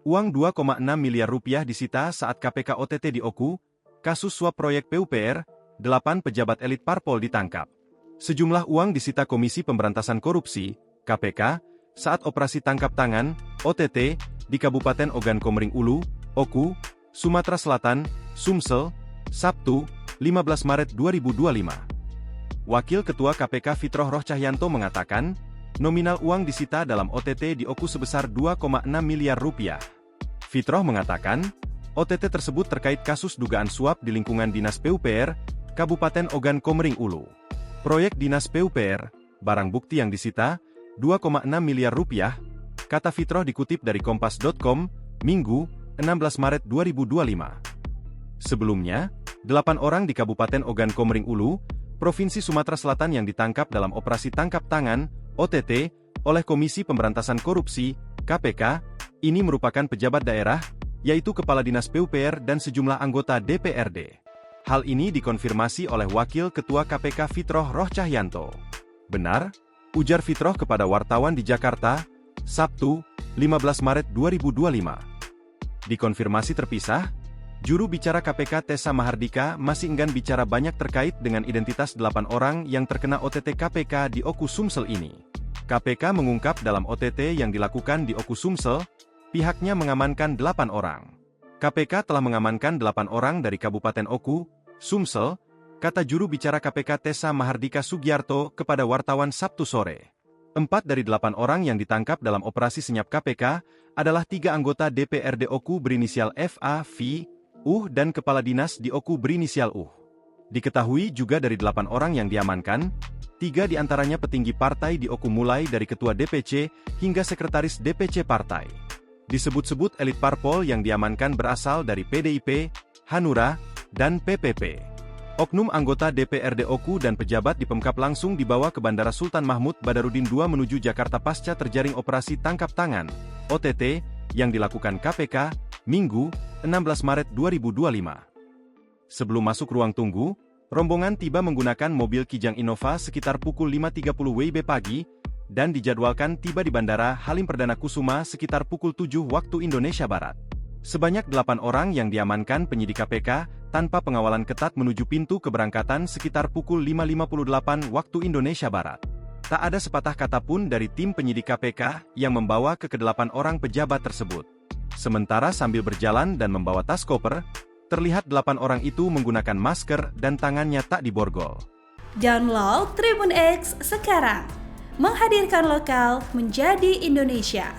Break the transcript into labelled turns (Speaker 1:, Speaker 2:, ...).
Speaker 1: Uang 2,6 miliar rupiah disita saat KPK OTT di Oku, kasus suap proyek PUPR, 8 pejabat elit parpol ditangkap. Sejumlah uang disita Komisi Pemberantasan Korupsi, KPK, saat operasi tangkap tangan, OTT, di Kabupaten Ogan Komering Ulu, Oku, Sumatera Selatan, Sumsel, Sabtu, 15 Maret 2025. Wakil Ketua KPK Fitroh Roh Cahyanto mengatakan, nominal uang disita dalam OTT di Oku sebesar 2,6 miliar rupiah. Fitroh mengatakan, OTT tersebut terkait kasus dugaan suap di lingkungan Dinas PUPR, Kabupaten Ogan Komering Ulu. Proyek Dinas PUPR, barang bukti yang disita, 2,6 miliar rupiah, kata Fitroh dikutip dari Kompas.com, Minggu, 16 Maret 2025. Sebelumnya, 8 orang di Kabupaten Ogan Komering Ulu, Provinsi Sumatera Selatan yang ditangkap dalam operasi tangkap tangan, OTT, oleh Komisi Pemberantasan Korupsi, KPK, ini merupakan pejabat daerah, yaitu Kepala Dinas PUPR dan sejumlah anggota DPRD. Hal ini dikonfirmasi oleh Wakil Ketua KPK Fitroh Roh Cahyanto. Benar? Ujar Fitroh kepada wartawan di Jakarta, Sabtu, 15 Maret 2025. Dikonfirmasi terpisah, juru bicara KPK Tessa Mahardika masih enggan bicara banyak terkait dengan identitas 8 orang yang terkena OTT KPK di Oku Sumsel ini. KPK mengungkap dalam OTT yang dilakukan di Oku Sumsel, pihaknya mengamankan 8 orang. KPK telah mengamankan 8 orang dari Kabupaten Oku, Sumsel, kata juru bicara KPK Tessa Mahardika Sugiarto kepada wartawan Sabtu sore. 4 dari 8 orang yang ditangkap dalam operasi senyap KPK adalah 3 anggota DPRD Oku berinisial FA, V, dan Kepala Dinas di Oku berinisial U. Diketahui juga dari 8 orang yang diamankan, 3 diantaranya petinggi partai di Oku mulai dari Ketua DPC hingga Sekretaris DPC partai. Disebut-sebut elit parpol yang diamankan berasal dari PDIP, Hanura, dan PPP. Oknum anggota DPRD Oku dan pejabat di Pemkab langsung dibawa ke Bandara Sultan Mahmud Badarudin II menuju Jakarta pasca terjaring operasi tangkap tangan, OTT, yang dilakukan KPK, Minggu, 16 Maret 2025. Sebelum masuk ruang tunggu, rombongan tiba menggunakan mobil Kijang Innova sekitar pukul 5.30 WIB pagi, dan dijadwalkan tiba di Bandara Halim Perdana Kusuma sekitar pukul 7 waktu Indonesia Barat. Sebanyak 8 orang yang diamankan penyidik KPK, tanpa pengawalan ketat menuju pintu keberangkatan sekitar pukul 5.58 waktu Indonesia Barat. Tak ada sepatah kata pun dari tim penyidik KPK yang membawa ke ke-8 orang pejabat tersebut. Sementara sambil berjalan dan membawa tas koper, terlihat 8 orang itu menggunakan masker dan tangannya tak diborgol.
Speaker 2: Download Tribun X sekarang, menghadirkan lokal menjadi Indonesia.